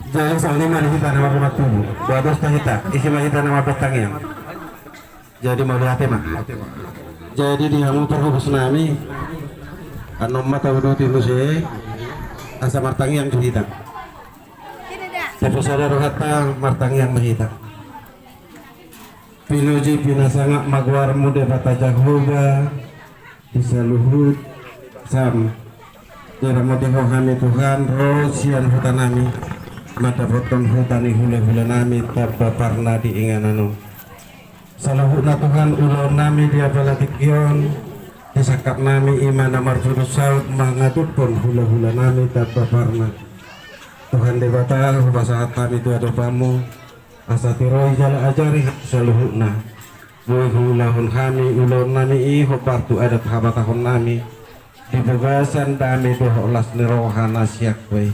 Jangan soal lima di kita nama rumah tubuh, dua dos kita, isi mah kita nama petangnya. Jadi mau lihat mah. Jadi dia mau perhubus nami, anu mata udah tilu sih, asa martangi yang kita. Tapi saudara kata martangi yang mahita. Pinuji pinasangak magwar muda bata jagoba, bisa luhut, sam. Jara mau kami Tuhan, rosian hutanami. Mata potong hutani hule-hule nami tanpa parna diingananu salahuna Tuhan ulon nami dia balatikion disakap nami iman amar furus saut mangadut pun hule-hule nami tanpa parna Tuhan debata bahasa kami itu ada pamu asa tiroi jala ajari saluhuna boy hulahun kami ulon nami iho partu adat habatahon nami di bebasan dami doh olas nirohana siakwe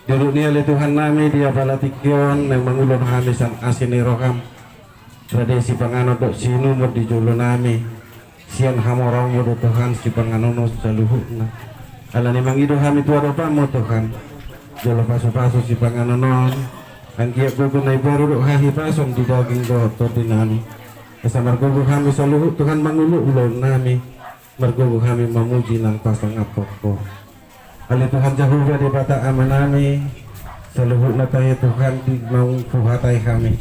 dulu nia le Tuhan nami dia balatikion yang mengulun hamisan asini roham tradisi pangano dok sinu mod di julu nami sian hamorong mod Tuhan si pangano saluhuna ala ni mangido hami tua dopa mo Tuhan jolo pasu-pasu si pangano non angkia gugu nai baru dok hahi pasong di daging doto di nami esa margogo hami saluhu Tuhan mangulu ulun nami margogo hami mamuji nang pasang apoko Ali Tuhan Jehovah di bata amanami seluruh natai Tuhan di mau puhatai kami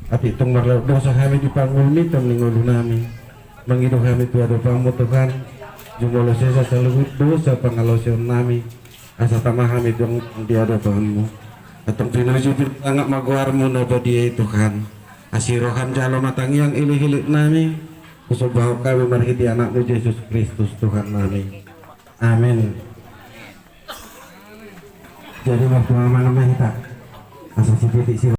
ati tung marlaut dosa kami di pangulmi temningulu nami mengidu kami tua dopamu Tuhan jumlah sesa seluruh dosa pangalosion nami asa tamah kami dong di hadapanmu atong pinuju pinangak magwarmu nabadi Tuhan asirohan jalo matang yang ilik-ilik nami kusubah kami marhiti anakmu Yesus Kristus Tuhan nami amin. Jadi waktu mana kita asal si titik